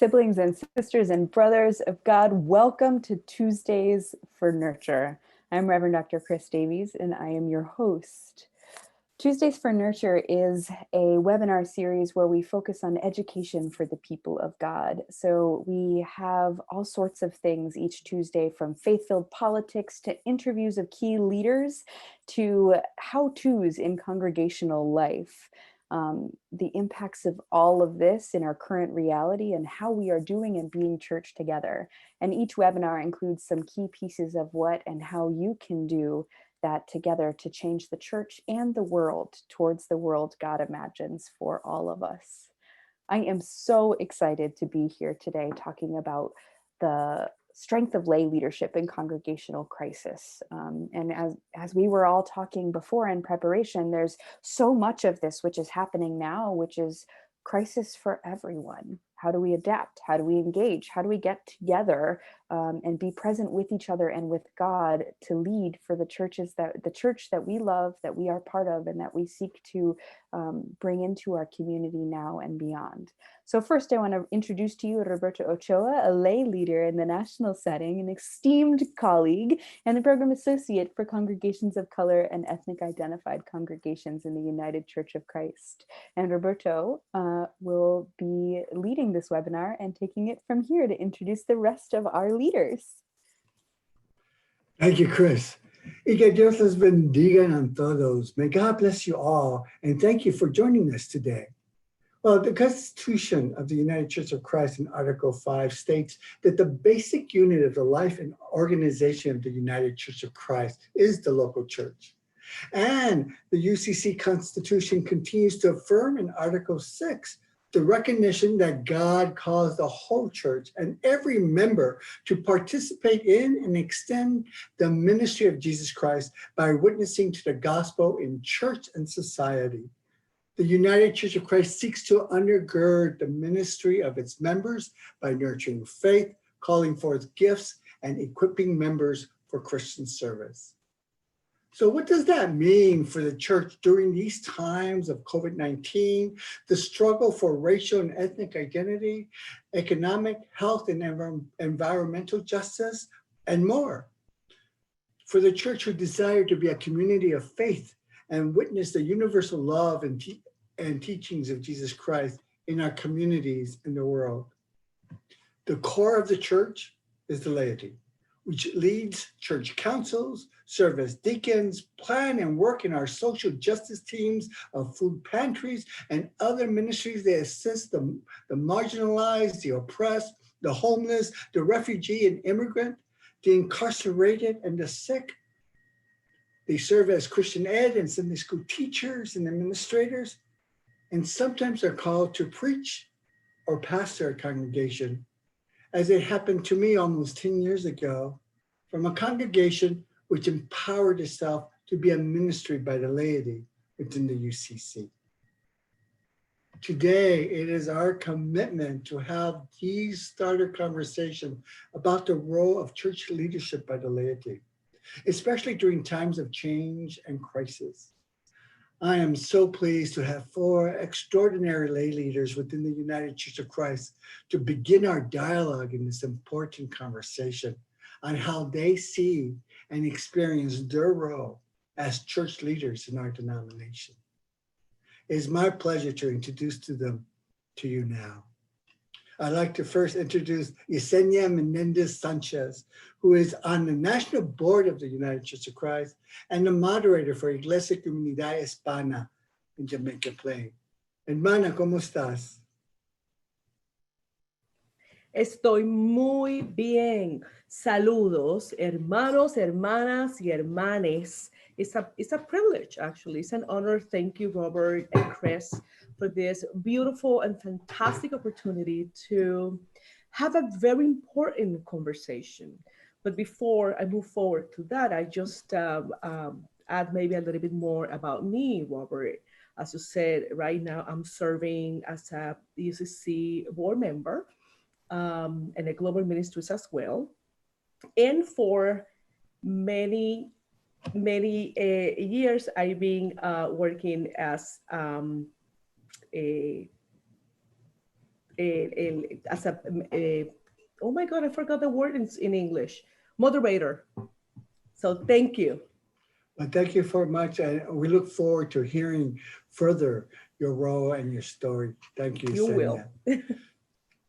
siblings and sisters and brothers of God, welcome to Tuesdays for Nurture. I'm Reverend Dr. Chris Davies, and I am your host. Tuesdays for Nurture is a webinar series where we focus on education for the people of God. So we have all sorts of things each Tuesday, from faith-filled politics to interviews of key leaders to how-tos in congregational life. The impacts of all of this in our current reality and how we are doing and being church together. And each webinar includes some key pieces of what and how you can do that together to change the church and the world towards the world God imagines for all of us. I am so excited to be here today talking about the strength of lay leadership in congregational crisis. And as we were all talking before in preparation, there's so much of this which is happening now, which is crisis for everyone. How do we adapt? How do we engage? How do we get together and be present with each other and with God to lead for the church that we love, that we are part of, and that we seek to bring into our community now and beyond. So first, I want to introduce to you Roberto Ochoa, a lay leader in the national setting, an esteemed colleague, and the program associate for congregations of color and ethnic identified congregations in the United Church of Christ. And Roberto will be leading this webinar and taking it from here to introduce the rest of our leaders. Thank you, Chris. Y que Dios les bendiga a todos. May God bless you all, and thank you for joining us today. Well, the Constitution of the United Church of Christ in Article 5 states that the basic unit of the life and organization of the United Church of Christ is the local church. And the UCC Constitution continues to affirm in Article 6 the recognition that God calls the whole church and every member to participate in and extend the ministry of Jesus Christ by witnessing to the gospel in church and society. The United Church of Christ seeks to undergird the ministry of its members by nurturing faith, calling forth gifts, and equipping members for Christian service. So what does that mean for the church during these times of COVID-19, the struggle for racial and ethnic identity, economic, health, and environmental justice, and more? For the church who desire to be a community of faith and witness the universal love and teachings of Jesus Christ in our communities in the world. The core of the church is the laity, which leads church councils, serve as deacons, plan and work in our social justice teams of food pantries and other ministries that assist the marginalized, the oppressed, the homeless, the refugee and immigrant, the incarcerated and the sick. They serve as Christian ed and Sunday school teachers and administrators, and sometimes are called to preach or pastor a congregation, as it happened to me almost 10 years ago, from a congregation which empowered itself to be a ministry by the laity within the UCC. Today, it is our commitment to have these starter conversations about the role of church leadership by the laity, especially during times of change and crisis. I am so pleased to have 4 extraordinary lay leaders within the United Church of Christ to begin our dialogue in this important conversation on how they see and experience their role as church leaders in our denomination. It is my pleasure to introduce them to you now. I'd like to first introduce Yesenia Menendez Sanchez, who is on the National Board of the United Church of Christ and the moderator for Iglesia Comunidad Hispana in Jamaica Plain. Hermana, ¿cómo estás? Estoy muy bien. Saludos, hermanos, hermanas, y hermanes. It's a privilege, actually. It's an honor. Thank you, Robert and Chris, for this beautiful and fantastic opportunity to have a very important conversation. But before I move forward to that, I just add maybe a little bit more about me, Robert. As you said, right now I'm serving as a UCC board member and a global ministries as well. And for many years, I've been working as a as a, oh my God, I forgot the word in English, moderator. So thank you. Well, thank you very much. And we look forward to hearing further your role and your story. Thank you, You will. Senia.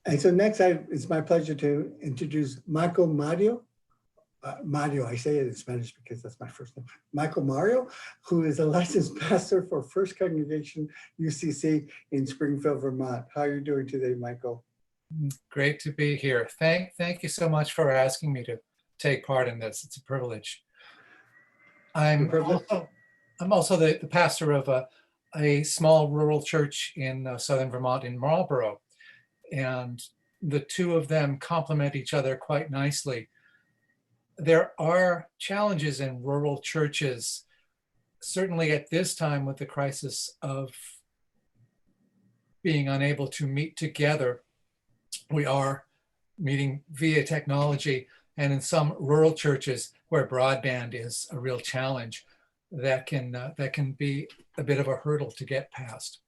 And so next, it's my pleasure to introduce Michael Mario. Mario, I say it in Spanish because that's my first name. Michael Mario, who is a licensed pastor for First Congregation UCC in Springfield, Vermont. How are you doing today, Michael? Great to be here. Thank you so much for asking me to take part in this. It's a privilege. I'm also the pastor of a small rural church in southern Vermont in Marlborough, and the two of them complement each other quite nicely. There are challenges in rural churches, certainly at this time with the crisis of being unable to meet together. We are meeting via technology, and in some rural churches where broadband is a real challenge, that can be a bit of a hurdle to get past.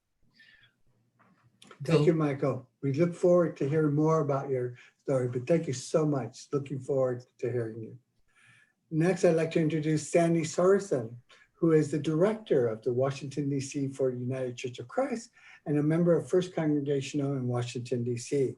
Thank you, Michael. We look forward to hearing more about your story, but thank you so much. Looking forward to hearing you. Next, I'd like to introduce Sandy Sorensen, who is the director of the Washington, D.C. for United Church of Christ and a member of First Congregational in Washington, D.C.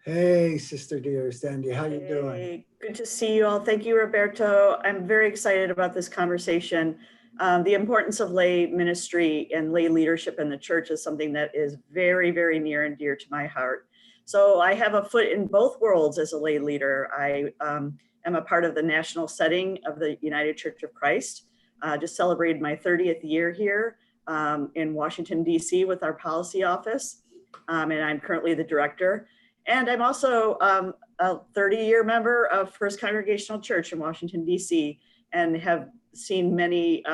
Hey, Sister dear Sandy, how you doing? Good to see you all. Thank you, Roberto. I'm very excited about this conversation. The importance of lay ministry and lay leadership in the church is something that is very, very near and dear to my heart. So I have a foot in both worlds as a lay leader. I am a part of the national setting of the United Church of Christ. Just celebrated my 30th year here in Washington, D.C. with our policy office. And I'm currently the director. And I'm also a 30-year member of First Congregational Church in Washington, D.C., and have seen many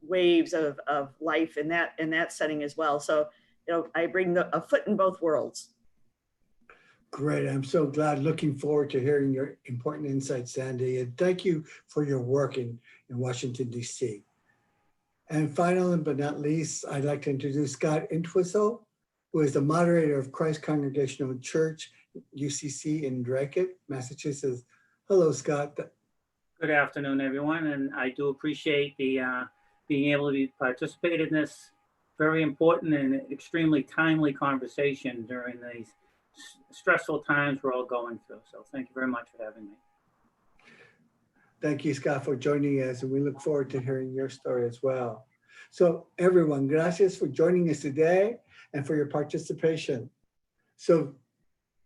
waves of life in that setting as well. So, I bring a foot in both worlds. Great. I'm so glad. Looking forward to hearing your important insights, Sandy. And thank you for your work in Washington, D.C. And finally, but not least, I'd like to introduce Scott Entwistle, who is the moderator of Christ Congregational Church, UCC in Dracut, Massachusetts. Hello, Scott. Good afternoon, everyone, and I do appreciate the being able to participate in this very important and extremely timely conversation during these stressful times we're all going through. So thank you very much for having me. Thank you, Scott, for joining us, and we look forward to hearing your story as well. So everyone, gracias for joining us today and for your participation. So,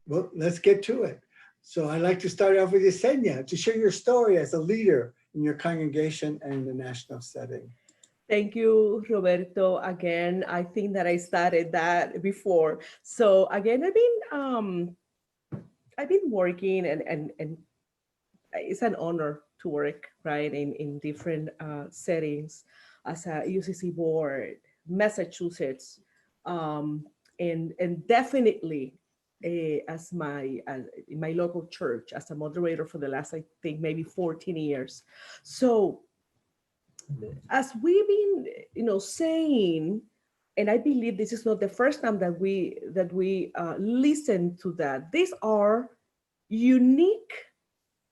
well, let's get to it. So I'd like to start off with Yesenia to share your story as a leader in your congregation and in the national setting. Thank you, Roberto. Again, I think that I started that before. So again, I've been working and it's an honor to work, right, in different settings as a UCC board, Massachusetts, and definitely as in my local church as a moderator for the last, I think, maybe 14 years. So as we've been, saying, and I believe this is not the first time that we listen to that. These are unique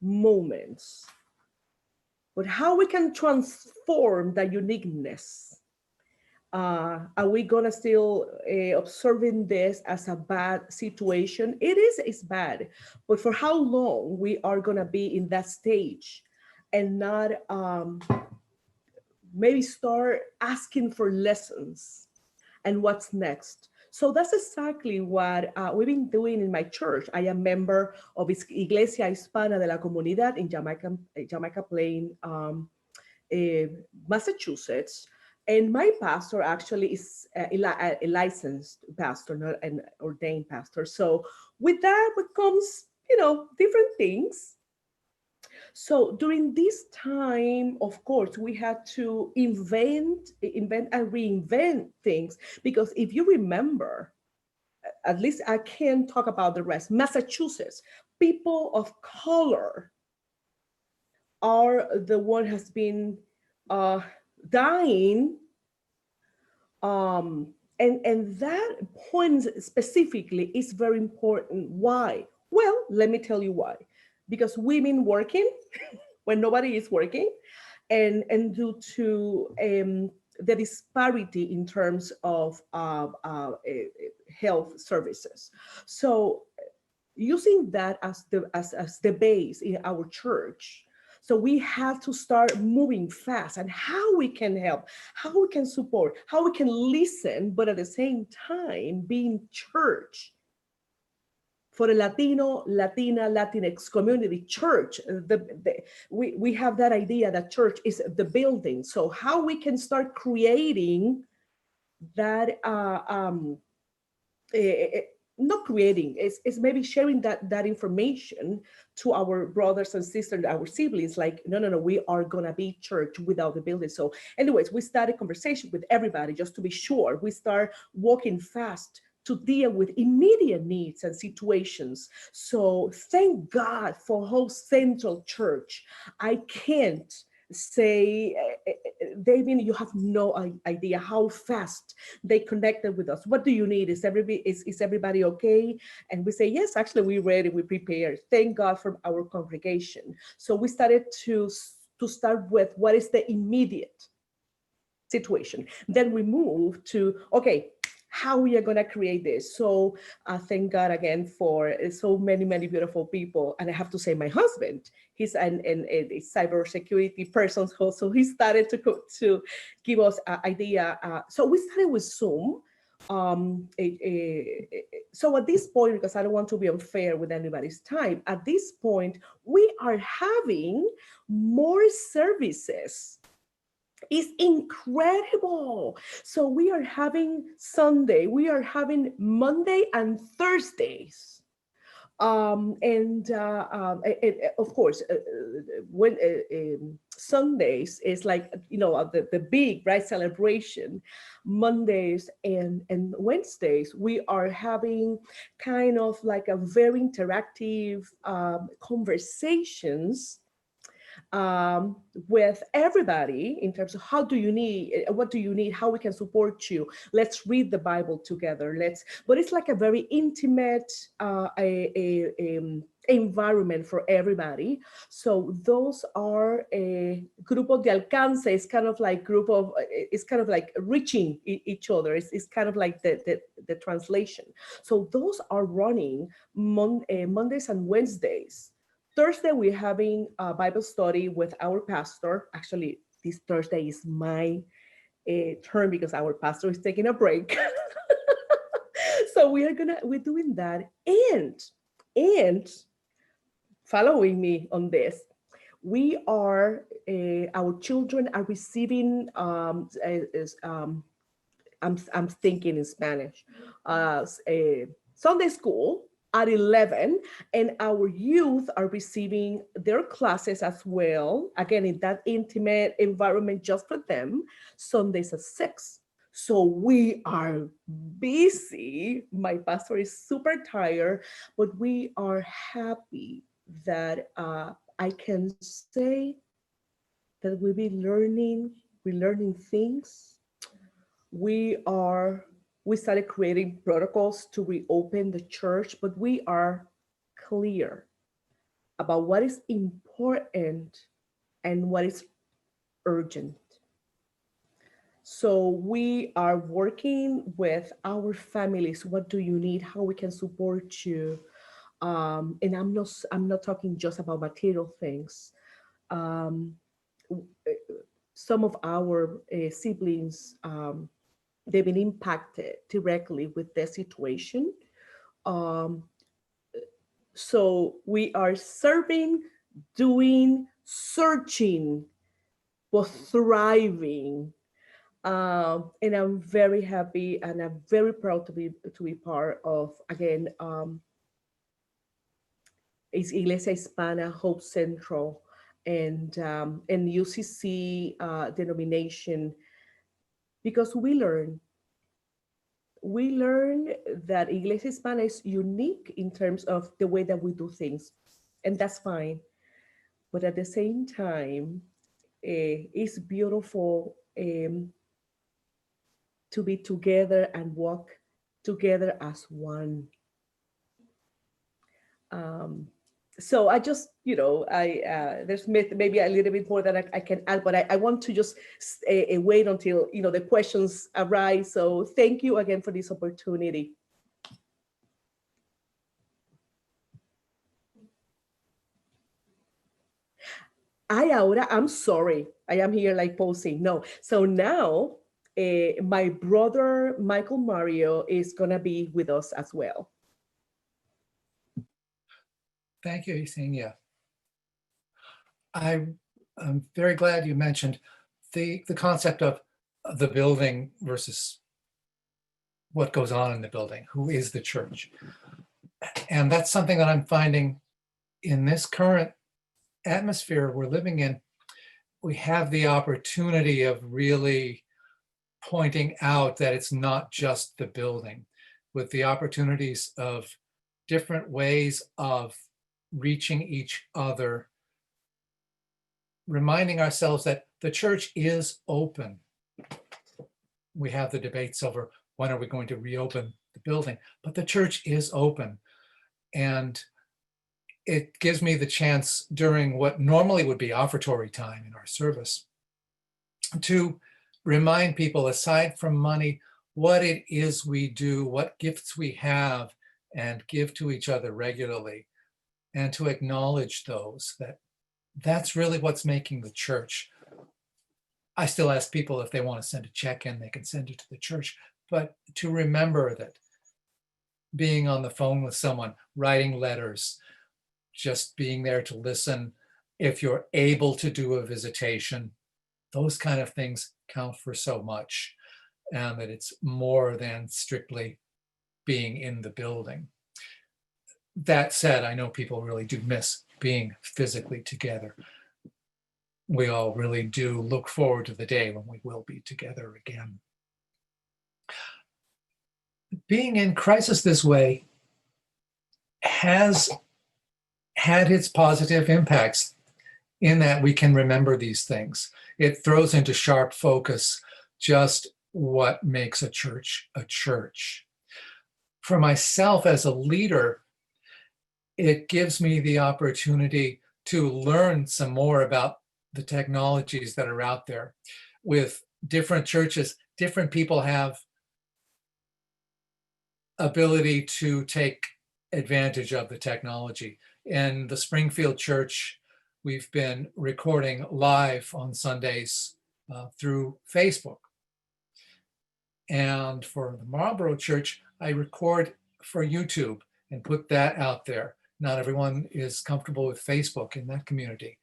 moments, but how we can transform the uniqueness. Are we gonna still observing this as a bad situation? It's bad, but for how long we are gonna be in that stage and not maybe start asking for lessons and what's next. So that's exactly what we've been doing in my church. I am member of Iglesia Hispana de la Comunidad in Jamaica Plain, Massachusetts. And my pastor actually is a licensed pastor, not an ordained pastor. So with that comes, different things. So during this time, of course, we had to invent and reinvent things, because if you remember, at least I can talk about the rest, Massachusetts, people of color are the one has been dying And that point specifically is very important. Why? Well, let me tell you why. Because women working when nobody is working, and due to the disparity in terms of health services. So using that as the base in our church. So we have to start moving fast, and how we can help, how we can support, how we can listen, but at the same time being church for the Latino, Latina, Latinx community. Church, we have that idea that church is the building. So how we can start creating that not creating, it's maybe sharing that information to our brothers and sisters, our siblings, like, no, we are gonna be church without the building. So anyways, we started conversation with everybody just to be sure. We start walking fast to deal with immediate needs and situations. So thank God for Hope Central Church. I can't say, David, you have no idea how fast they connected with us. What do you need? Is everybody okay? And we say, yes, actually, we're ready, we prepared. Thank God for our congregation. So we started to start with what is the immediate situation. Then we move to, okay, how we are going to create this. So thank God again for so many beautiful people. And I have to say, my husband, he's a cybersecurity person. So he started to give us an idea. So we started with Zoom. So at this point, because I don't want to be unfair with anybody's time, at this point, we are having more services. It's incredible. So we are having Sunday, we are having Monday and Thursdays. And of course, when Sundays is like, the big, right, celebration. Mondays and Wednesdays, we are having kind of like a very interactive conversations with everybody in terms of what do you need, how we can support you. Let's read the Bible together. But it's like a very intimate environment for everybody. So those are a grupo de alcance. It's kind of like reaching each other. It's kind of like the translation. So those are running Mondays and Wednesdays. Thursday, we're having a Bible study with our pastor. Actually, this Thursday is my turn because our pastor is taking a break. So we're doing that. And following me on this, our children are receiving, I'm thinking in Spanish, Sunday school at 11, and our youth are receiving their classes as well, again, in that intimate environment just for them, Sundays at 6. So we are busy. My pastor is super tired, but we are happy that I can say that we're learning things. We started creating protocols to reopen the church, but we are clear about what is important and what is urgent. So we are working with our families. What do you need? How we can support you? And I'm not talking just about material things. Some of our siblings, they've been impacted directly with the situation. So we are serving, doing, searching, but thriving. And I'm very happy and I'm very proud to be part of, again, is Iglesia Hispana, Hope Central, and UCC denomination, because we learn that Iglesia Hispana is unique in terms of the way that we do things, and that's fine. But at the same time, it's beautiful to to be together and walk together as one. So I just, there's maybe a little bit more that I can add, but I want to just wait until, the questions arise. So thank you again for this opportunity. I'm sorry, I am here like posing. No, so now my brother, Michael Mario, is gonna be with us as well. Thank you, Yesenia. I'm very glad you mentioned the concept of the building versus what goes on in the building. Who is the church? And that's something that I'm finding in this current atmosphere we're living in. We have the opportunity of really pointing out that it's not just the building, with the opportunities of different ways of reaching each other, reminding ourselves that the church is open. We have the debates over when are we going to reopen the building, but the church is open. And it gives me the chance during what normally would be offertory time in our service to remind people, aside from money, what it is we do, what gifts we have, and give to each other regularly, and to acknowledge those, that's really what's making the church. I still ask people if they want to send a check in, they can send it to the church, but to remember that being on the phone with someone, writing letters, just being there to listen, if you're able to do a visitation, those kind of things count for so much, and that it's more than strictly being in the building. That said, I know people really do miss being physically together. We all really do look forward to the day when we will be together again. Being in crisis this way has had its positive impacts in that we can remember these things. It throws into sharp focus just what makes a church a church. For myself as a leader, it gives me the opportunity to learn some more about the technologies that are out there. With different churches, different people have ability to take advantage of the technology. In the Springfield Church, we've been recording live on Sundays through Facebook. And for the Marlborough Church, I record for YouTube and put that out there. Not everyone is comfortable with Facebook in that community.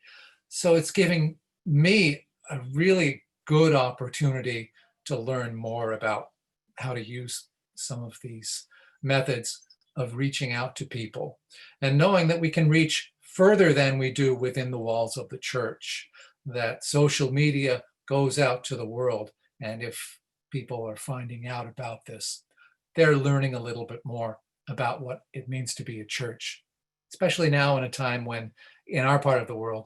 So it's giving me a really good opportunity to learn more about how to use some of these methods of reaching out to people, and knowing that we can reach further than we do within the walls of the church, that social media goes out to the world. And if people are finding out about this, they're learning a little bit more about what it means to be a church, especially now in a time when in our part of the world,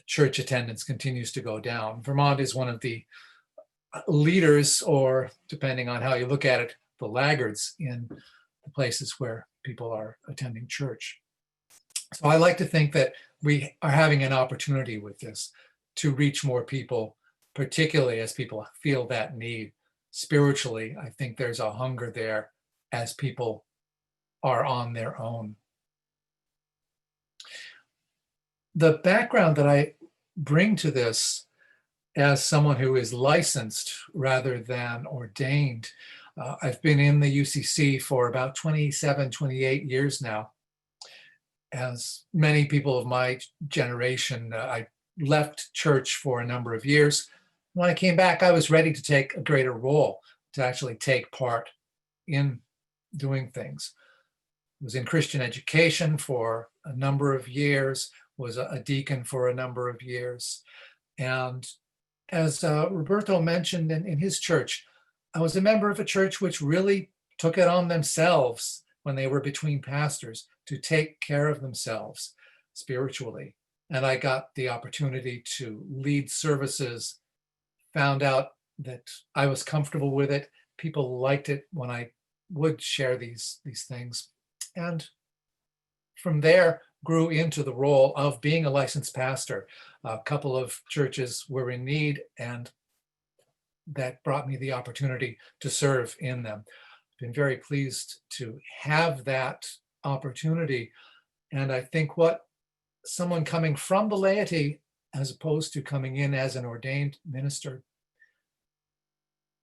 church attendance continues to go down. Vermont is one of the leaders, or depending on how you look at it, the laggards in the places where people are attending church. So I like to think that we are having an opportunity with this to reach more people, particularly as people feel that need. Spiritually, I think there's a hunger there as people are on their own. The background that I bring to this as someone who is licensed rather than ordained, I've been in the UCC for about 27, 28 years now. As many people of my generation, I left church for a number of years. When I came back, I was ready to take a greater role, to actually take part in doing things. I was in Christian education for a number of years, was a deacon for a number of years. And as Roberto mentioned in his church, I was a member of a church which really took it on themselves when they were between pastors to take care of themselves spiritually. And I got the opportunity to lead services, found out that I was comfortable with it. people liked it when I would share these things. And from there grew into the role of being a licensed pastor. A couple of churches were in need, and that brought me the opportunity to serve in them. I've been very pleased to have that opportunity. And I think what someone coming from the laity, as opposed to coming in as an ordained minister,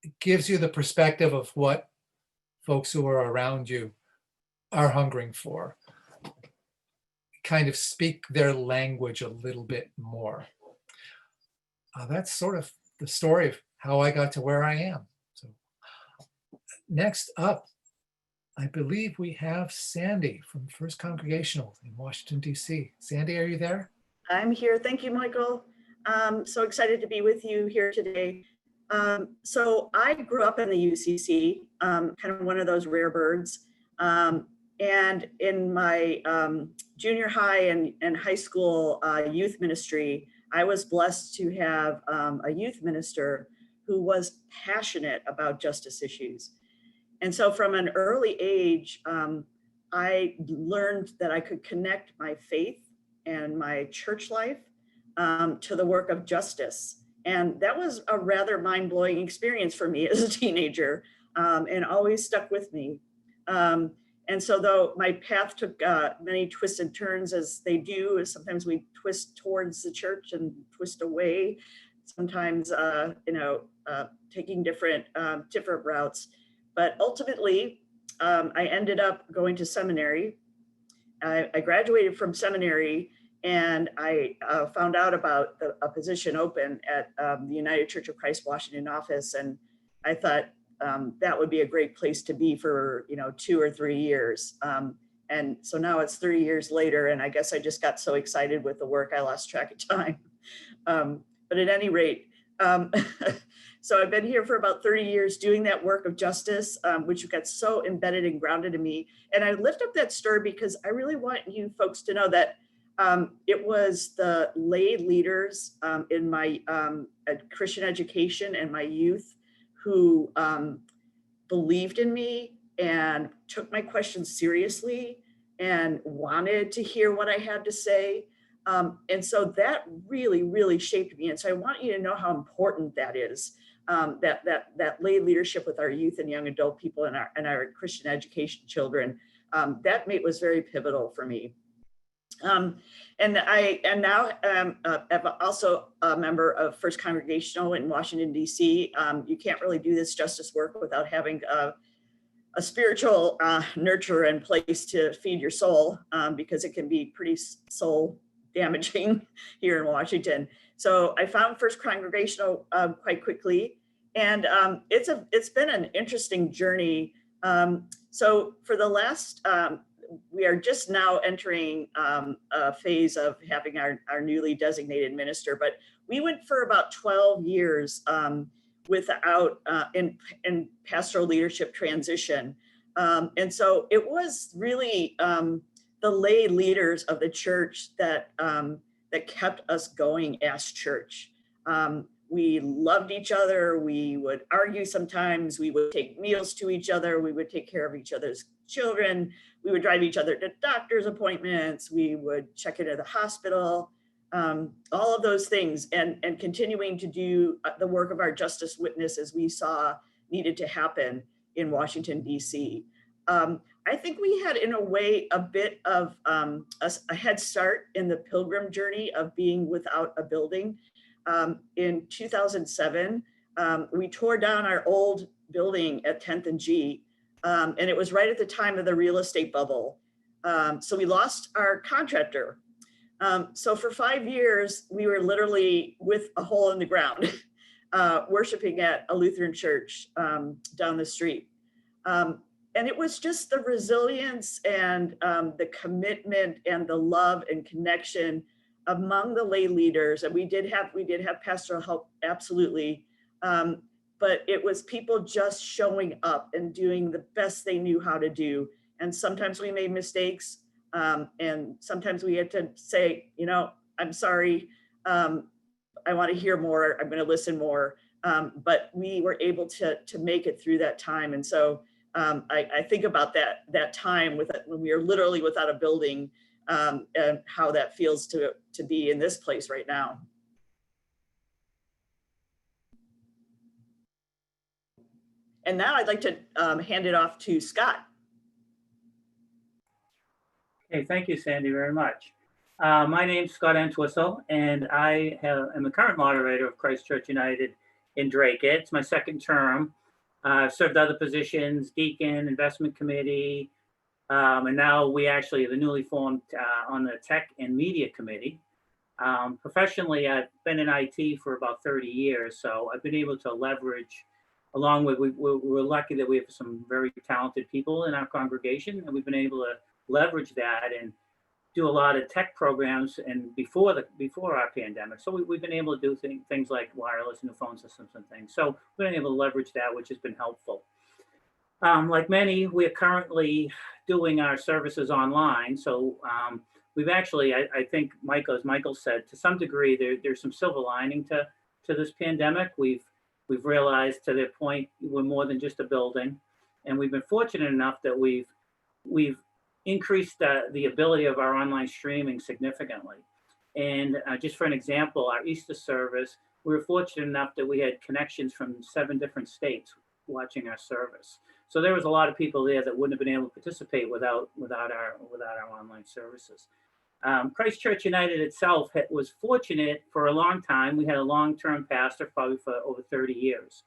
it gives you the perspective of what folks who are around you are hungering for. Kind of speak their language a little bit more. That's sort of the story of how I got to where I am. So next up, I believe we have Sandy from First Congregational in Washington, D.C. Sandy, are you there? I'm here. Thank you, Michael. So excited to be with you here today. So I grew up in the UCC, kind of one of those rare birds. And in my junior high and high school youth ministry, I was blessed to have a youth minister who was passionate about justice issues. And so from an early age, I learned that I could connect my faith and my church life to the work of justice. And that was a rather mind-blowing experience for me as a teenager, and always stuck with me. And so though my path took many twists and turns, as they do, sometimes we twist towards the church and twist away, sometimes taking different routes. But ultimately, I ended up going to seminary. I graduated from seminary, and I found out about a position open at the United Church of Christ Washington office, and I thought that would be a great place to be for 2 or 3 years. And so now it's 3 years later, and I guess I just got so excited with the work I lost track of time. But at any rate, so I've been here for about 30 years doing that work of justice, which got so embedded and grounded in me. And I lift up that story because I really want you folks to know that it was the lay leaders in my Christian education and my youth who believed in me and took my questions seriously and wanted to hear what I had to say. And so that really, really shaped me. And so I want you to know how important that is, that lay leadership with our youth and young adult people and our Christian education children. That was very pivotal for me. And now I'm also a member of First Congregational in Washington, D.C. You can't really do this justice work without having a spiritual nurture and place to feed your soul, because it can be pretty soul damaging here in Washington. So I found First Congregational quite quickly, and it's been an interesting journey. So for the last we are just now entering a phase of having our newly designated minister, but we went for about 12 years without in pastoral leadership transition. And so it was really the lay leaders of the church that kept us going as church. We loved each other. We would argue sometimes. We would take meals to each other. We would take care of each other's children. We would drive each other to doctor's appointments. We would check into the hospital, all of those things, and continuing to do the work of our justice witness as we saw needed to happen in Washington, D.C. I think we had, in a way, a bit of a head start in the pilgrim journey of being without a building. In 2007, we tore down our old building at 10th and G, and it was right at the time of the real estate bubble. So we lost our contractor. So for 5 years, we were literally with a hole in the ground, worshiping at a Lutheran church down the street. And it was just the resilience and the commitment and the love and connection among the lay leaders. And we did have pastoral help, absolutely. But it was people just showing up and doing the best they knew how to do. And sometimes we made mistakes, and sometimes we had to say, I'm sorry, I want to hear more, I'm going to listen more. but we were able to make it through that time. And so I think about that time when we are literally without a building, and how that feels to be in this place right now. And now I'd like to hand it off to Scott. Okay, thank you, Sandy, very much. My name's Scott Entwistle, and I am the current moderator of Christ Church United in Drake. It's my second term. I've served other positions, deacon, investment committee, and now we actually are the newly formed on the tech and media committee. Professionally, I've been in IT for about 30 years, so I've been able to leverage, along with, we're lucky that we have some very talented people in our congregation, and we've been able to leverage that and do a lot of tech programs and before our pandemic. So we've been able to do things like wireless new phone systems and things. So we've been able to leverage that, which has been helpful. Like many, we're currently doing our services online. So we've actually, I think, as Michael said, to some degree, there's some silver lining to this pandemic. We've realized, to their point, we're more than just a building. And we've been fortunate enough that we've increased the ability of our online streaming significantly. And just for an example, our Easter service, we were fortunate enough that we had connections from 7 different states watching our service. So there was a lot of people there that wouldn't have been able to participate without our online services. Christ Church United itself was fortunate for a long time. We had a long-term pastor, probably for over 30 years.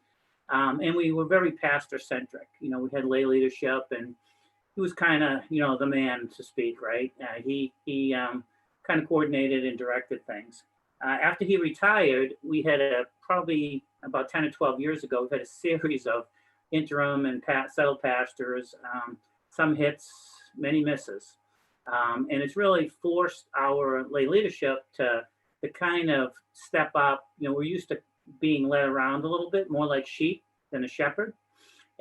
And we were very pastor-centric. You know, we had lay leadership, and he was kind of, you know, the man to speak, right? He kind of coordinated and directed things. After he retired, we had probably about 10 or 12 years ago, we had a series of interim and settled pastors, some hits, many misses. And it's really forced our lay leadership to kind of step up. You know, we're used to being led around a little bit more like sheep than a shepherd.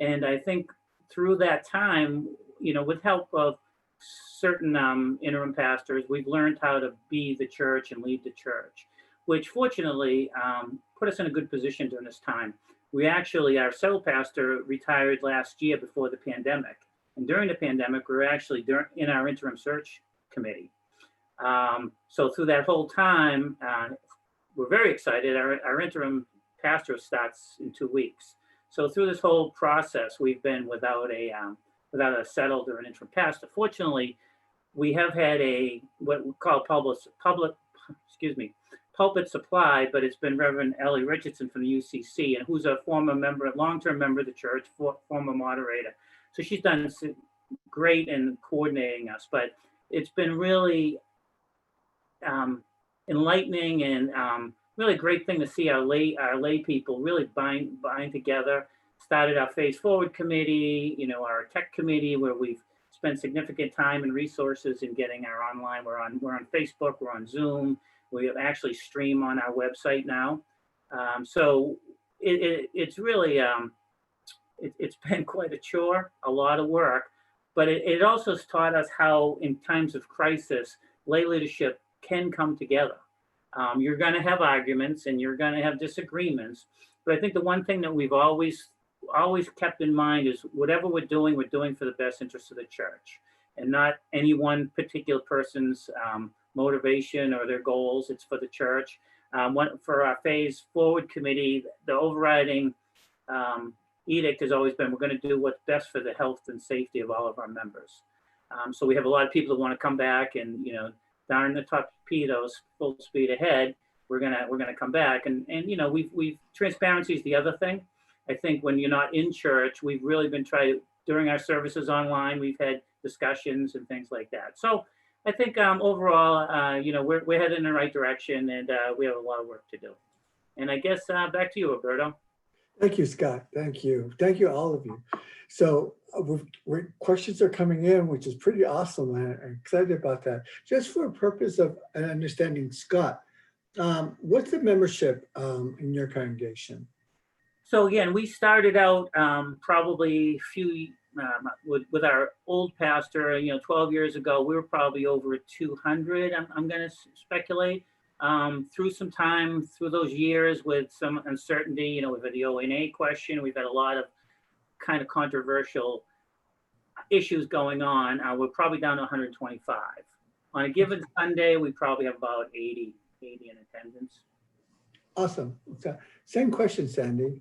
And I think through that time, you know, with help of certain interim pastors, we've learned how to be the church and lead the church, which fortunately put us in a good position during this time. We actually, our settled pastor retired last year before the pandemic. And during the pandemic, we were actually in our interim search committee. So through that whole time, we're very excited. Our interim pastor starts in 2 weeks. So through this whole process, we've been without a settled or an interim pastor. Fortunately, we have had what we call pulpit supply, but it's been Reverend Ellie Richardson from the UCC, and who's a former member, long-term member of the church, former moderator. So she's done great in coordinating us, but it's been really enlightening and really great thing to see our lay people really bind together. Started our Phase Forward committee, you know, our tech committee, where we've spent significant time and resources in getting our online. We're on Facebook, we're on Zoom. We actually stream on our website now. So it's really, it's been quite a chore, a lot of work, but it also has taught us how in times of crisis, lay leadership can come together. You're gonna have arguments and you're gonna have disagreements, but I think the one thing that we've always kept in mind is whatever we're doing for the best interest of the church and not any one particular person's motivation or their goals. It's for the church. For our Phase Forward committee, the overriding edict has always been, we're going to do what's best for the health and safety of all of our members. So we have a lot of people that want to come back and, you know, darn the torpedoes, full speed ahead. We're gonna come back, and you know, we've transparency is the other thing. I think when you're not in church, we've really been during our services online, we've had discussions and things like that. So I think overall, you know, we're headed in the right direction, and we have a lot of work to do. And I guess back to you, Roberto. Thank you, Scott. Thank you. Thank you, all of you. So questions are coming in, which is pretty awesome. I'm excited about that. Just for a purpose of understanding, Scott, what's the membership in your congregation? So again, we started out probably with our old pastor, you know, 12 years ago, we were probably over 200, I'm going to speculate. through some time, through those years with some uncertainty, you know, we've had the ONA question, we've had a lot of kind of controversial issues going on. We're probably down to 125. On a given Sunday, we probably have about 80 in attendance. Awesome. So, same question, Sandy.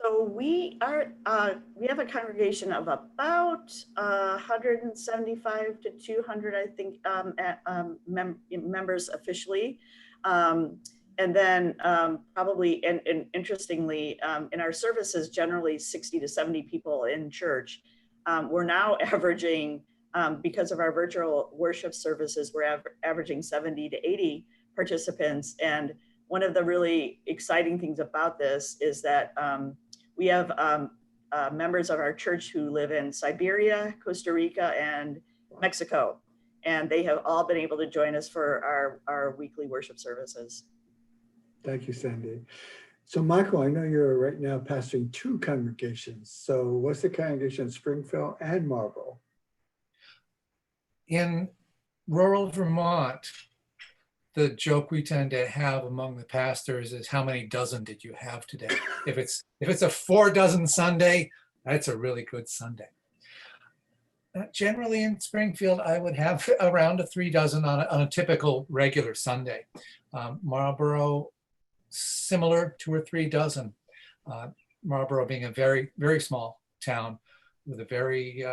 So we have a congregation of about 175 to 200, I think, members officially. And then probably, and interestingly, in our services, generally 60 to 70 people in church. We're now averaging, because of our virtual worship services, we're averaging 70 to 80 participants. And one of the really exciting things about this is that we have members of our church who live in Siberia, Costa Rica, and Mexico. And they have all been able to join us for our weekly worship services. Thank you, Sandy. So Michael, I know you're right now pastoring 2 congregations. So what's the congregation in Springfield and Marlboro? In rural Vermont, the joke we tend to have among the pastors is, how many dozen did you have today? If it's a 4 dozen Sunday, that's a really good Sunday. Generally in Springfield, I would have around a 3 dozen on a typical regular Sunday. Marlboro, similar, 2 or 3 dozen. Marlboro being a very, very small town with a very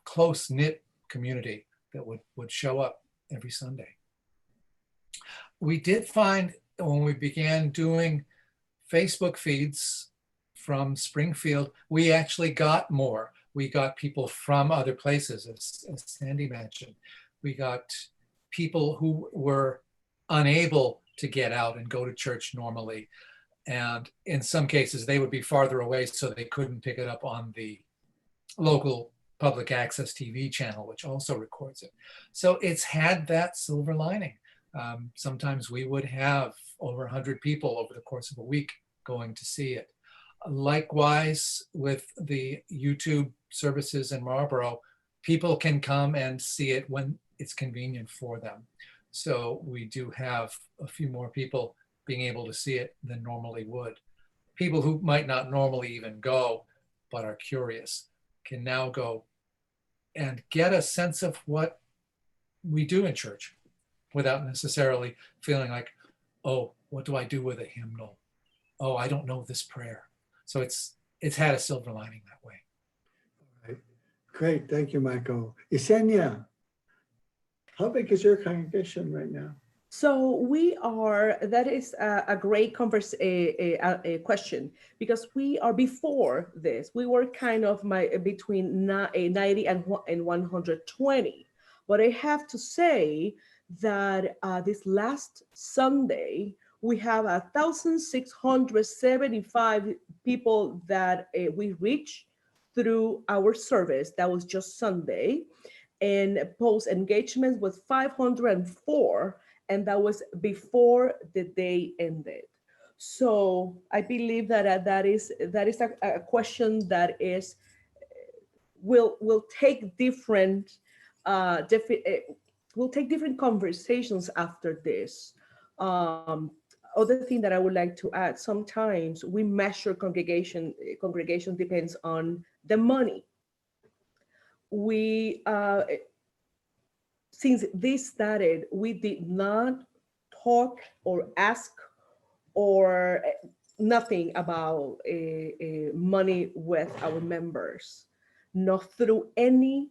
close-knit community that would show up every Sunday. We did find when we began doing Facebook feeds from Springfield, we actually got more. We got people from other places, as Sandy mentioned. We got people who were unable to get out and go to church normally. And in some cases, they would be farther away, so they couldn't pick it up on the local public access TV channel, which also records it. So it's had that silver lining. Sometimes we would have over 100 people over the course of a week going to see it. Likewise, with the YouTube services in Marlboro, people can come and see it when it's convenient for them. So we do have a few more people being able to see it than normally would. People who might not normally even go, but are curious, can now go and get a sense of what we do in church without necessarily feeling like, oh, what do I do with a hymnal? Oh, I don't know this prayer. So it's had a silver lining that way. All right. Great. Thank you, Michael. Yesenia, how big is your congregation right now? So we are, that is a great question, because we are, before this, we were kind of between 90 and 120. But I have to say that this last Sunday, we have 1,675 people that we reached through our service. That was just Sunday. And post engagements was 504. And that was before the day ended. So I believe that that is a question that is will take different conversations after this. Other thing that I would like to add: sometimes we measure congregation depends on the money. We since this started, we did not talk or ask or nothing about money with our members, not through any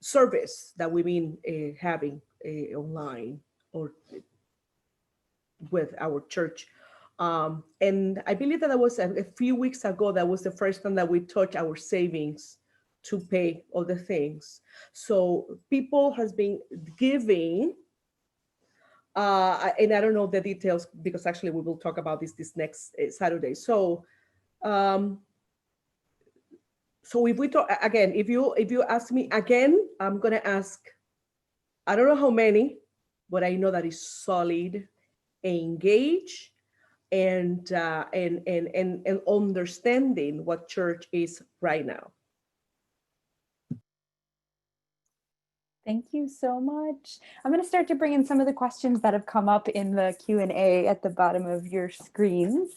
service that we've been having online or with our church. And I believe that was a few weeks ago, that was the first time that we touched our savings to pay all the things. So people has been giving, and I don't know the details, because actually we will talk about this next Saturday. So, so if we talk again, if you ask me again, I'm gonna ask, I don't know how many, but I know that is solid, engaged, and understanding what church is right now. Thank you so much. I'm going to start to bring in some of the questions that have come up in the Q&A at the bottom of your screens.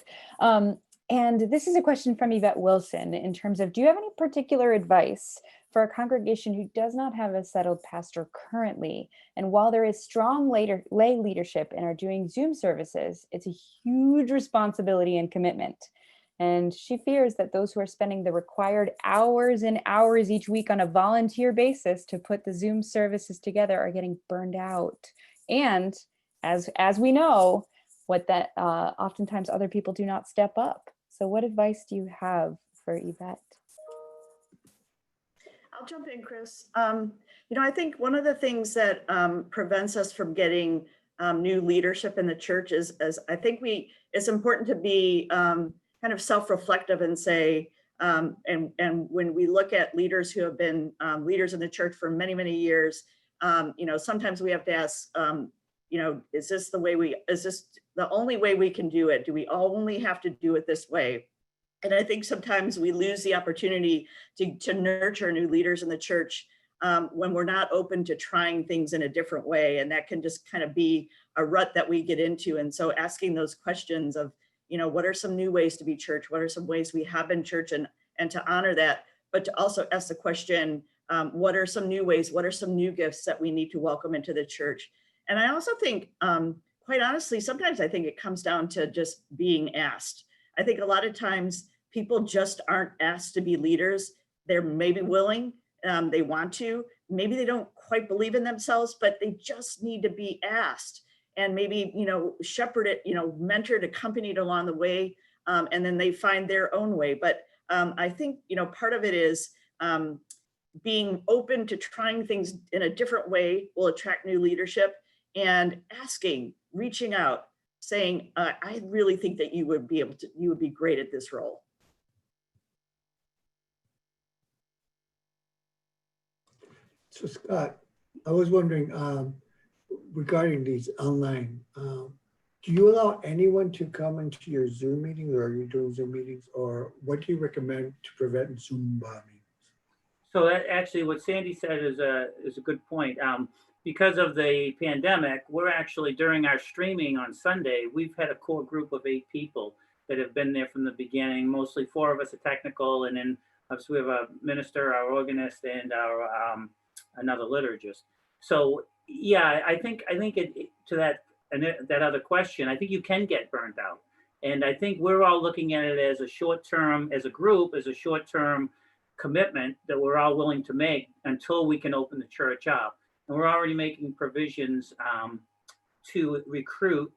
And this is a question from Yvette Wilson in terms of, do you have any particular advice for a congregation who does not have a settled pastor currently? And while there is strong lay leadership and are doing Zoom services, it's a huge responsibility and commitment. And she fears that those who are spending the required hours and hours each week on a volunteer basis to put the Zoom services together are getting burned out. And as we know, what that oftentimes other people do not step up. So what advice do you have for Yvette? I'll jump in, Chris. I think one of the things that prevents us from getting new leadership in the church is I think it's important to be kind of self-reflective and say, and when we look at leaders who have been leaders in the church for many, many years, sometimes we have to ask, is this the only way we can do it? Do we only have to do it this way? And I think sometimes we lose the opportunity to nurture new leaders in the church when we're not open to trying things in a different way. And that can just kind of be a rut that we get into. And so asking those questions of, what are some new ways to be church? What are some ways we have been church, and to honor that, but to also ask the question, what are some new ways? What are some new gifts that we need to welcome into the church? And I also think, quite honestly, sometimes I think it comes down to just being asked. I think a lot of times people just aren't asked to be leaders. They're maybe willing, they want to, maybe they don't quite believe in themselves, but they just need to be asked. And maybe, shepherded, mentored, accompanied along the way, and then they find their own way. But I think, part of it is being open to trying things in a different way will attract new leadership, and asking, reaching out, saying, I really think that you would be great at this role. So Scott, I was wondering, regarding these online, do you allow anyone to come into your Zoom meetings, or are you doing Zoom meetings, or what do you recommend to prevent Zoom bombing? So that actually, what Sandy said is a good point. Because of the pandemic, we're actually, during our streaming on Sunday, we've had a core group of 8 people that have been there from the beginning. Mostly 4 of us are technical, and then obviously we have a minister, our organist, and our another liturgist. So yeah, I think it, to that other question, I think you can get burned out, and I think we're all looking at it as a short-term, as a group, as a short-term commitment that we're all willing to make until we can open the church up. And we're already making provisions to recruit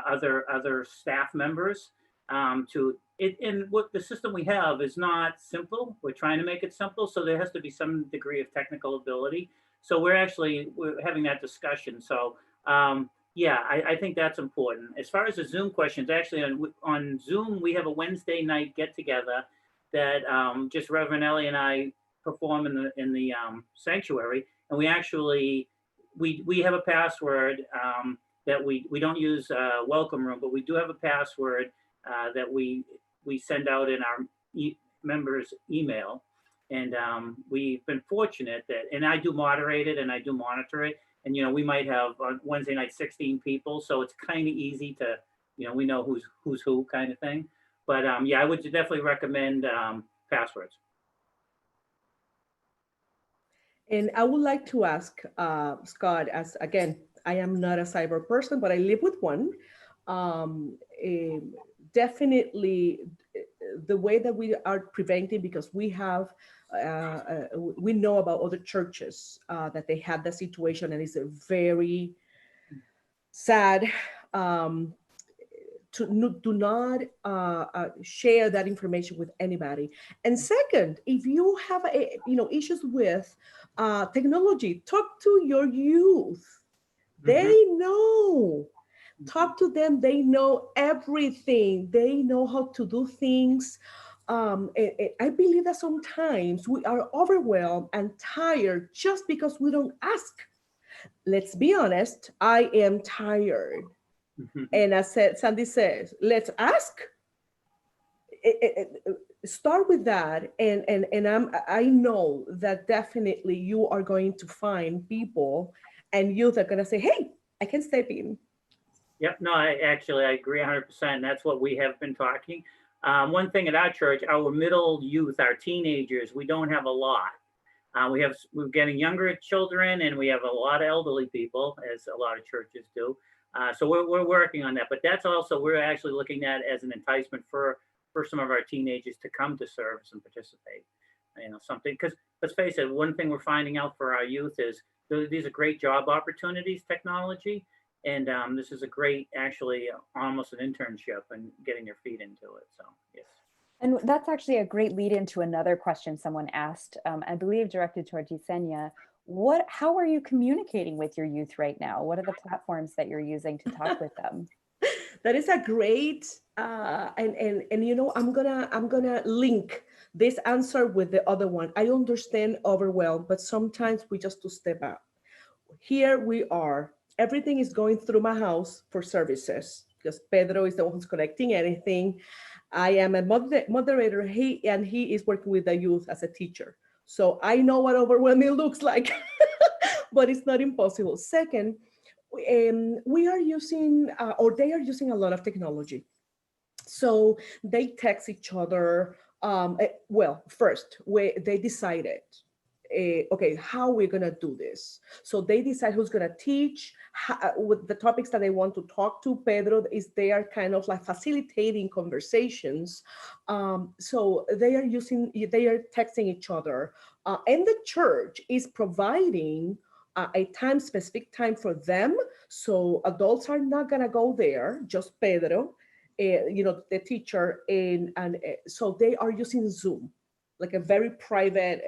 other staff members to it. And what the system we have is not simple. We're trying to make it simple, so there has to be some degree of technical ability. So we're having that discussion. So yeah, I think that's important. As far as the Zoom questions, actually on Zoom we have a Wednesday night get together that just Reverend Ellie and I perform in the sanctuary. And we actually, we have a password that we don't use welcome room, but we do have a password that we send out in our members' email. And we've been fortunate that, and I do moderate it and I do monitor it. And, we might have on Wednesday night 16 people. So it's kind of easy to, we know who's who kind of thing. But yeah, I would definitely recommend passwords. And I would like to ask Scott, as again, I am not a cyber person, but I live with one. Definitely the way that we are preventing, because we have, we know about other churches that they had that situation, and it's a very sad. Do not share that information with anybody. And second, if you have issues with technology, talk to your youth. They know. Talk to them. They know everything. They know how to do things. I believe that sometimes we are overwhelmed and tired just because we don't ask. Let's be honest. I am tired. And as Sandy says, let's ask. start with that, and I know that definitely you are going to find people and youth are going to say, hey, I can step in. Yep, no, I agree 100%. That's what we have been talking. One thing at our church, our middle youth, our teenagers, we don't have a lot. We're getting younger children, and we have a lot of elderly people, as a lot of churches do. So we're working on that. But that's also, we're actually looking at as an enticement for some of our teenagers to come to service and participate. You know, something, because let's face it, one thing we're finding out for our youth is these are great job opportunities, technology. And this is a great, actually, almost an internship and getting your feet into it. So, yes. And that's actually a great lead into another question someone asked, I believe directed toward Yesenia. How are you communicating with your youth right now? What are the platforms that you're using to talk with them? That is a great, and you know, I'm gonna link this answer with the other one. I understand overwhelmed, but sometimes we just to step up. Here we are. Everything is going through my house for services because Pedro is the one who's connecting anything. I am a moderator. He is working with the youth as a teacher. So I know what overwhelming looks like, but it's not impossible. Second, we are using, or they are using a lot of technology. So they text each other. Well, first, they decided, okay, how we're going to do this. So they decide who's going to teach, with the topics that they want to talk to. Pedro is there kind of like facilitating conversations. So they are texting each other. And the church is providing a specific time for them. So adults are not going to go there, just Pedro, you know, the teacher. And so they are using Zoom, like a very private,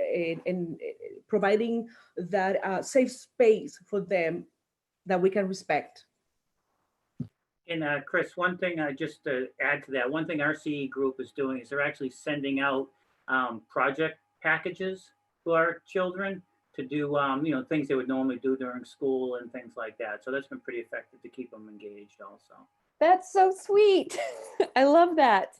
and providing that safe space for them that we can respect. And Chris, one thing just to add to that, one thing our CE group is doing is they're actually sending out project packages to our children to do, you know, things they would normally do during school and things like that. So that's been pretty effective to keep them engaged also. That's so sweet. I love that.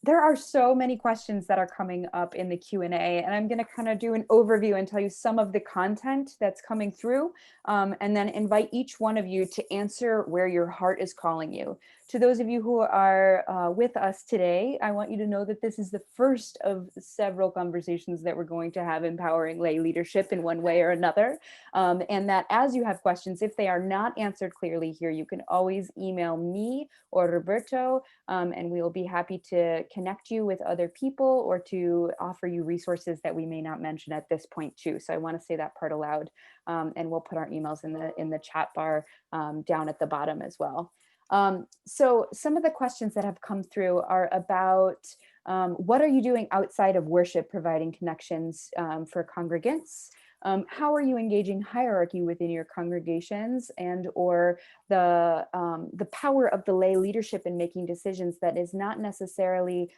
There are so many questions that are coming up in the Q&A, and I'm going to kind of do an overview and tell you some of the content that's coming through, and then invite each one of you to answer where your heart is calling you. To those of you who are with us today, I want you to know that this is the first of several conversations that we're going to have empowering lay leadership in one way or another, and that as you have questions, if they are not answered clearly here, you can always email me or Roberto, and we will be happy to connect you with other people or to offer you resources that we may not mention at this point too. So I want to say that part aloud, and we'll put our emails in the chat bar down at the bottom as well. So some of the questions that have come through are about what are you doing outside of worship, providing connections for congregants? How are you engaging hierarchy within your congregations, and or the power of the lay leadership in making decisions that is not necessarily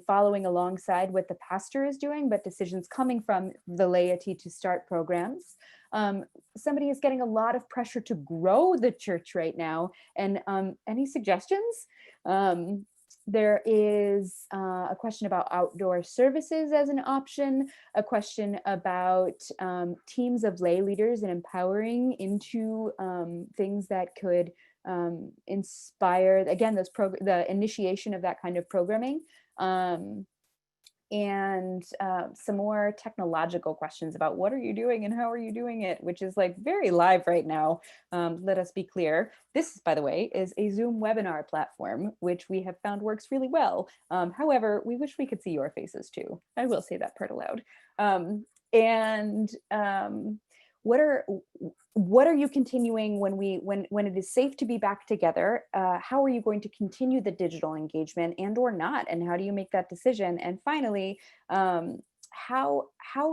following alongside what the pastor is doing, but decisions coming from the laity to start programs. Somebody is getting a lot of pressure to grow the church right now, and any suggestions? There is a question about outdoor services as an option, a question about teams of lay leaders and empowering into things that could inspire, again, the initiation of that kind of programming. And some more technological questions about what are you doing and how are you doing it, which is like very live right now. Let us be clear. This, by the way, is a Zoom webinar platform, which we have found works really well. However, we wish we could see your faces too. I will say that part aloud. What are you continuing when it is safe to be back together? How are you going to continue the digital engagement and or not? And how do you make that decision? And finally, how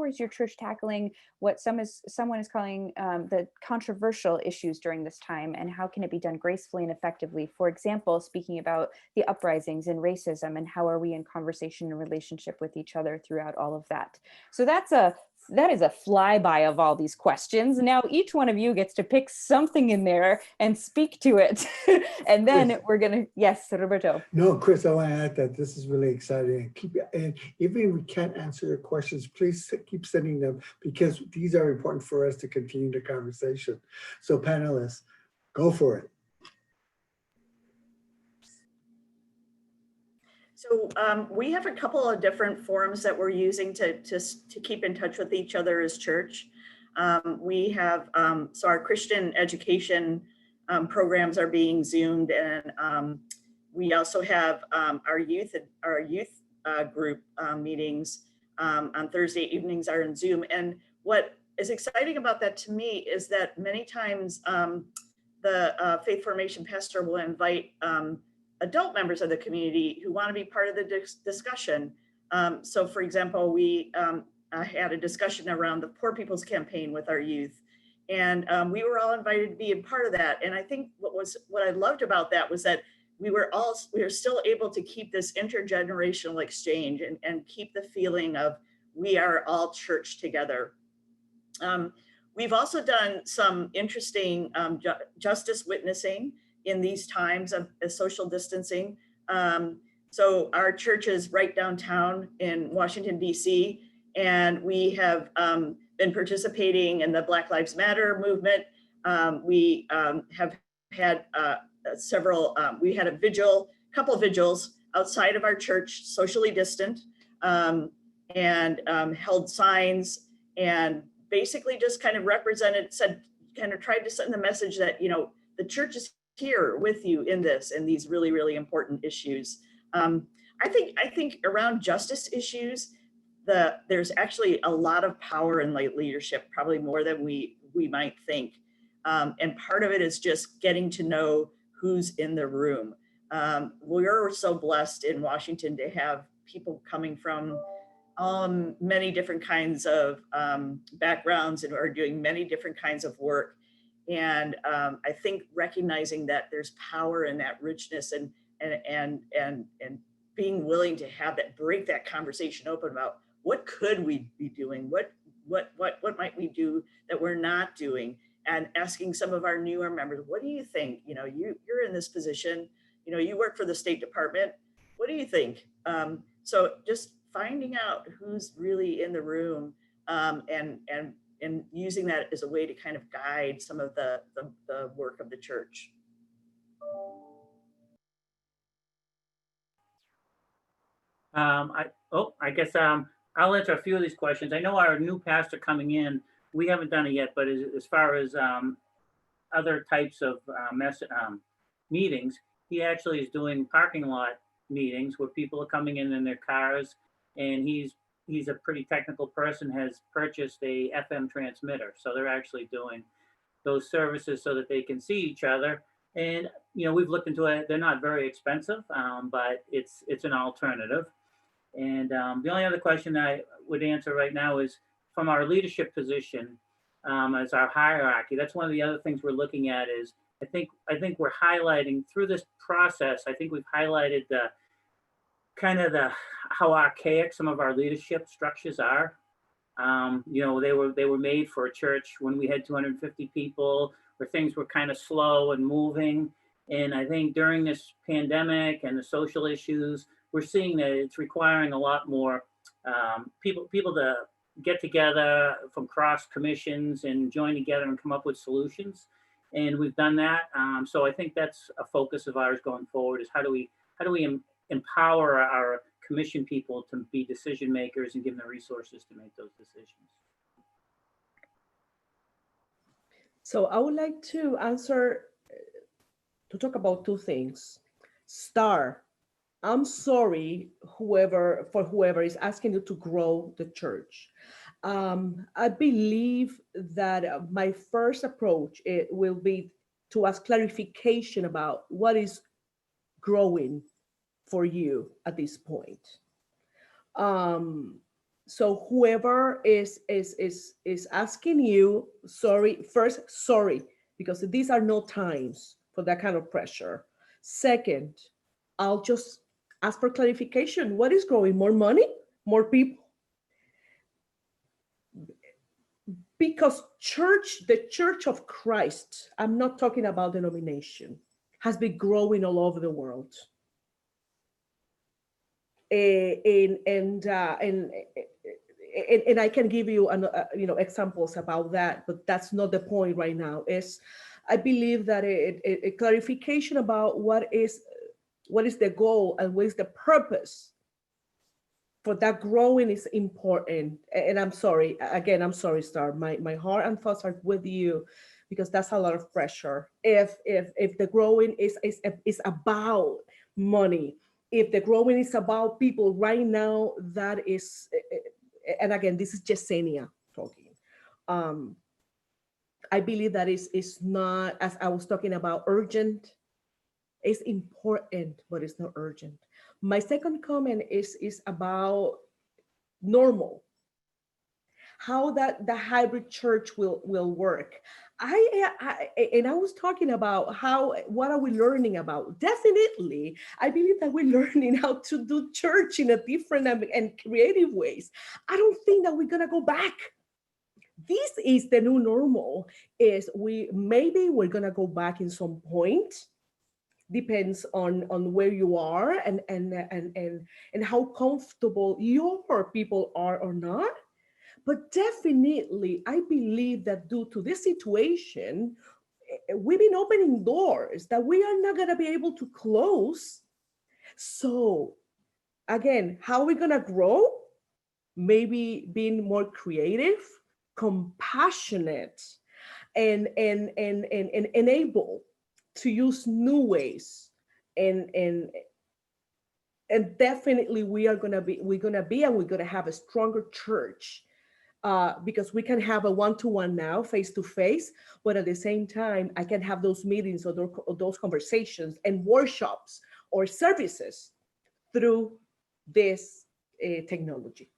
is your church tackling what someone is calling the controversial issues during this time, and how can it be done gracefully and effectively? For example, speaking about the uprisings and racism, and how are we in conversation and relationship with each other throughout all of that? So that's a that is a flyby of all these questions. Now each one of you gets to pick something in there and speak to it. And then Chris. we're gonna, yes, Roberto. No, Chris, I want to add that this is really exciting. And even if we can't answer your questions, please keep sending them because these are important for us to continue the conversation. So panelists, go for it. So we have a couple of different forums that we're using to keep in touch with each other as church. We have, so our Christian education programs are being Zoomed, and we also have our youth group meetings on Thursday evenings are in Zoom. And what is exciting about that to me is that many times the faith formation pastor will invite adult members of the community who want to be part of the discussion. So for example, we had a discussion around the Poor People's Campaign with our youth. And we were all invited to be a part of that. And I think what I loved about that was that we were still able to keep this intergenerational exchange and keep the feeling of we are all church together. We've also done some interesting justice witnessing in these times of social distancing. So our church is right downtown in Washington, D.C., and we have been participating in the Black Lives Matter movement. We have had we had a couple of vigils outside of our church, socially distant, and held signs and basically just kind of tried to send the message that, you know, the church is here with you in these really, really important issues. I think around justice issues, there's actually a lot of power in lay leadership, probably more than we might think. And part of it is just getting to know who's in the room. We're so blessed in Washington to have people coming from many different kinds of backgrounds and are doing many different kinds of work. And I think recognizing that there's power in that richness and being willing to have that, break that conversation open about what could we be doing? What might we do that we're not doing? And asking some of our newer members, what do you think? You know, you're in this position, you know, you work for the State Department. What do you think? So just finding out who's really in the room and using that as a way to kind of guide some of the work of the church. I guess I'll answer a few of these questions. I know our new pastor coming in, we haven't done it yet, but as far as other types of meetings, he actually is doing parking lot meetings where people are coming in their cars, and he's a pretty technical person, has purchased a FM transmitter. So they're actually doing those services so that they can see each other. And, you know, we've looked into it. They're not very expensive, but it's an alternative. And the only other question I would answer right now is from our leadership position as our hierarchy. That's one of the other things we're looking at is I think we're highlighting through this process. I think we've highlighted how archaic some of our leadership structures are. You know, they were made for a church when we had 250 people, where things were kind of slow and moving. And I think during this pandemic and the social issues, we're seeing that it's requiring a lot more people to get together from cross commissions and join together and come up with solutions. And we've done that. So I think that's a focus of ours going forward is how do we empower our commission people to be decision makers and give them the resources to make those decisions. So I would like to talk about two things. Star, I'm sorry, whoever is asking you to grow the church. I believe that my first approach will be to ask clarification about what is growing for you at this point. So whoever is asking you, sorry, because these are no times for that kind of pressure. Second, I'll just ask for clarification. What is growing? More money? More people? because the Church of Christ, I'm not talking about denomination, has been growing all over the world. And I can give you examples about that, but that's not the point right now. I believe that a clarification about what is the goal and what is the purpose for that growing is important. And I'm sorry, again, I'm sorry, Star. My heart and thoughts are with you, because that's a lot of pressure. If the growing is about money, if the growing is about people right now, that is, and again, this is Yesenia talking. I believe that is not, as I was talking about, urgent. It's important, but it's not urgent. My second comment is about normal, how that the hybrid church will work. I was talking about what are we learning about? Definitely, I believe that we're learning how to do church in a different and creative ways. I don't think that we're gonna go back. This is the new normal. We're gonna go back in some point. Depends on where you are and how comfortable your people are or not. But definitely, I believe that due to this situation, we've been opening doors that we are not going to be able to close. So again, how are we going to grow? Maybe being more creative, compassionate, and able to use new ways. And definitely we're going to have a stronger church. Because we can have a one-to-one now, face-to-face, but at the same time, I can have those meetings or those conversations and workshops or services through this technology.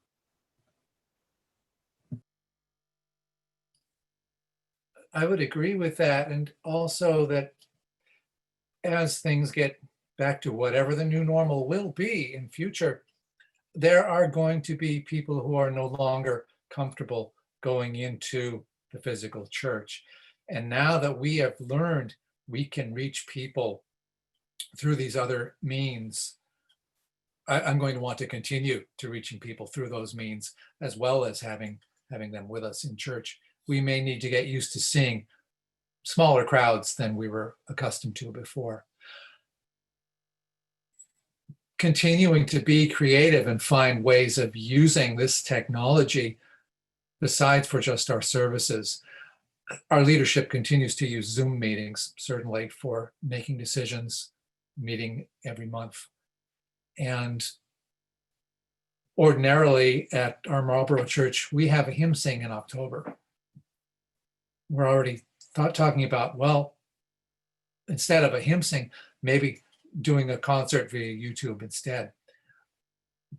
I would agree with that. And also that as things get back to whatever the new normal will be in future, there are going to be people who are no longer comfortable going into the physical church. And now that we have learned we can reach people through these other means, I'm going to want to continue to reaching people through those means, as well as having them with us in church. We may need to get used to seeing smaller crowds than we were accustomed to before. Continuing to be creative and find ways of using this technology besides for just our services. Our leadership continues to use Zoom meetings, certainly for making decisions, meeting every month. And ordinarily at our Marlborough Church, we have a hymn sing in October. We're already talking about, well, instead of a hymn sing, maybe doing a concert via YouTube instead.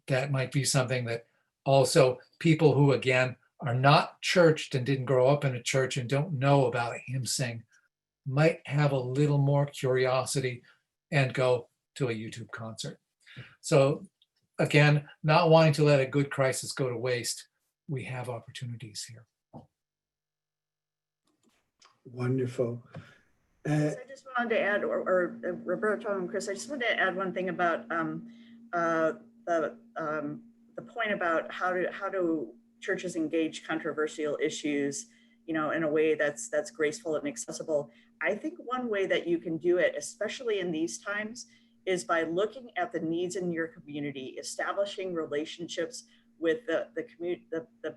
That might be something that also people who, again, are not churched and didn't grow up in a church and don't know about a hymn sing might have a little more curiosity and go to a YouTube concert. So again, not wanting to let a good crisis go to waste, we have opportunities here. Wonderful. I just wanted to add, or Roberto and Chris, I just wanted to add one thing about the point about how do churches engage controversial issues, in a way that's graceful and accessible. I think one way that you can do it, especially in these times, is by looking at the needs in your community, establishing relationships with the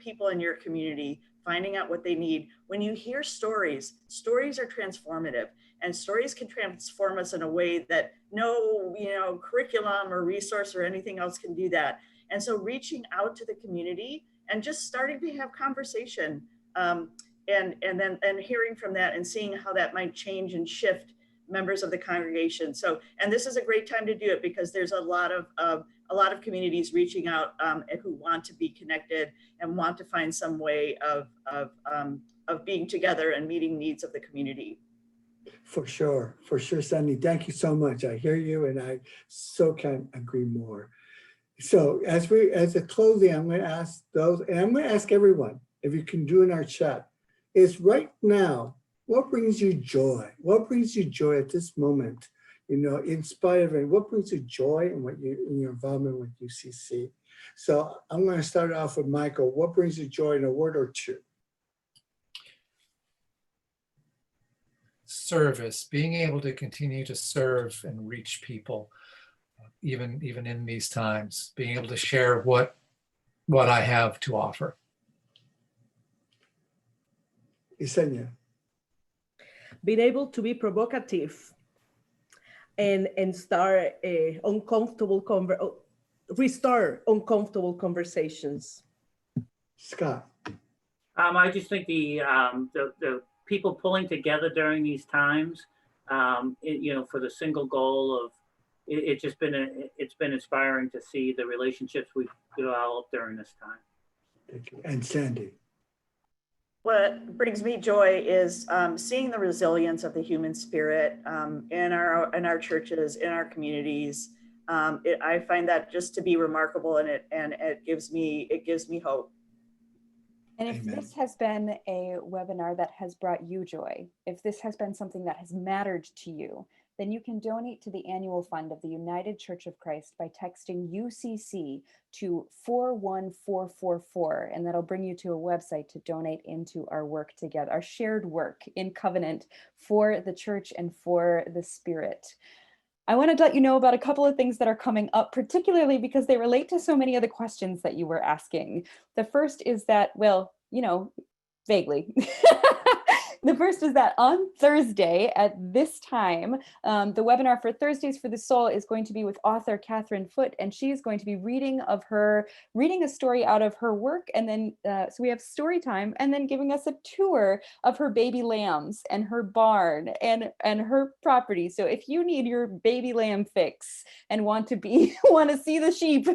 people in your community, finding out what they need. When you hear stories are transformative, and stories can transform us in a way that no, curriculum or resource or anything else can do that. And so reaching out to the community and just starting to have conversation, and then hearing from that and seeing how that might change and shift members of the congregation. So, and this is a great time to do it because there's a lot of communities reaching out who want to be connected and want to find some way of being together and meeting needs of the community. For sure, Sandy. Thank you so much. I hear you, and I so can't agree more. So as a closing, I'm going to ask those, and I'm going to ask everyone if you can do in our chat is right now, what brings you joy? What brings you joy at this moment? You know, in spite of it, what brings you joy in your involvement with UCC? So I'm going to start off with Michael. What brings you joy in a word or two? Service, being able to continue to serve and reach people, even in these times, being able to share what I have to offer. Yesenia. Being able to be provocative and start restart uncomfortable conversations. Scott. I just think the people pulling together during these times, for the single goal of it's been inspiring to see the relationships we've developed during this time. Thank you. And Sandy. What brings me joy is seeing the resilience of the human spirit in our churches, in our communities. I find that just to be remarkable, and it gives me hope. And if Amen. this has been a webinar that has brought you joy, if this has been something that has mattered to you, then you can donate to the annual fund of the United Church of Christ by texting UCC to 41444, and that'll bring you to a website to donate into our work together, our shared work in covenant for the church and for the Spirit. I wanted to let you know about a couple of things that are coming up, particularly because they relate to so many of the questions that you were asking. The first is that, well, vaguely. The first is that on Thursday at this time, the webinar for Thursdays for the Soul is going to be with author Catherine Foote, and she is going to be reading a story out of her work, and then so we have story time, and then giving us a tour of her baby lambs and her barn and her property. So if you need your baby lamb fix and want to see the sheep,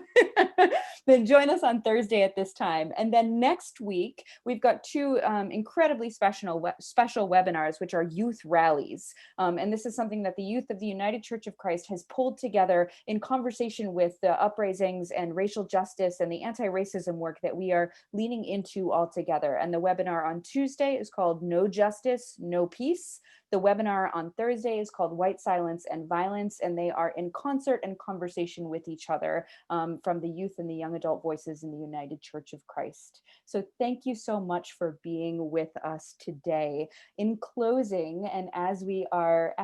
then join us on Thursday at this time. And then next week we've got two incredibly special webinars, which are youth rallies. And this is something that the youth of the United Church of Christ has pulled together in conversation with the uprisings and racial justice and the anti-racism work that we are leaning into all together. And the webinar on Tuesday is called No Justice, No Peace. The webinar on Thursday is called White Silence and Violence, and they are in concert and conversation with each other from the youth and the young adult voices in the United Church of Christ. So thank you so much for being with us today. In closing, and as we are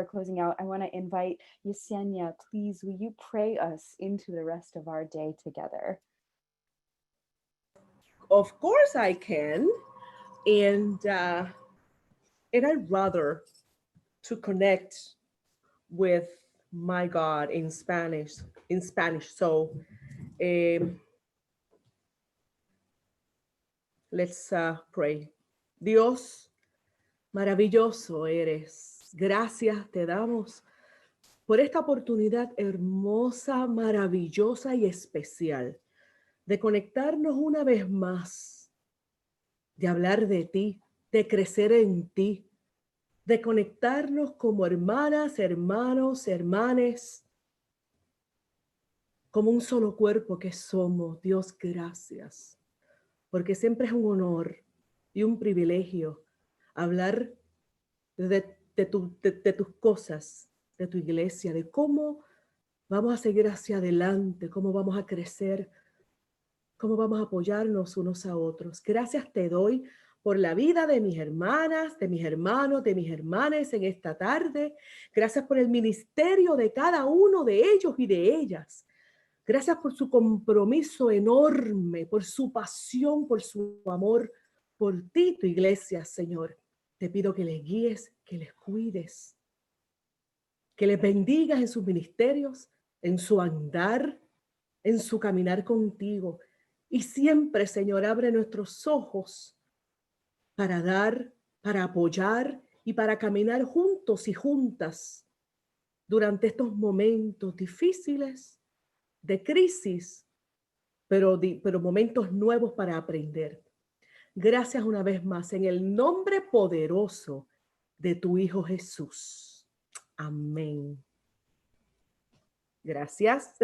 closing out, I want to invite Yesenia, please, will you pray us into the rest of our day together? Of course I can. And I'd rather to connect with my God in Spanish. So let's pray. Dios, maravilloso eres. Gracias te damos por esta oportunidad hermosa, maravillosa y especial de conectarnos una vez más, de hablar de ti, de crecer en ti, de conectarnos como hermanas, hermanos, hermanes, como un solo cuerpo que somos. Dios, gracias, porque siempre es un honor y un privilegio hablar de tus cosas, de tu iglesia, de cómo vamos a seguir hacia adelante, cómo vamos a crecer, cómo vamos a apoyarnos unos a otros. Gracias te doy por la vida de mis hermanas, de mis hermanos, de mis hermanas en esta tarde. Gracias por el ministerio de cada uno de ellos y de ellas. Gracias por su compromiso enorme, por su pasión, por su amor, por ti, tu iglesia, Señor. Te pido que les guíes, que les cuides, que les bendigas en sus ministerios, en su andar, en su caminar contigo. Y siempre, Señor, abre nuestros ojos para dar, para apoyar y para caminar juntos y juntas durante estos momentos difíciles de crisis, pero momentos nuevos para aprender. Gracias una vez más en el nombre poderoso de tu Hijo Jesús. Amén. Gracias.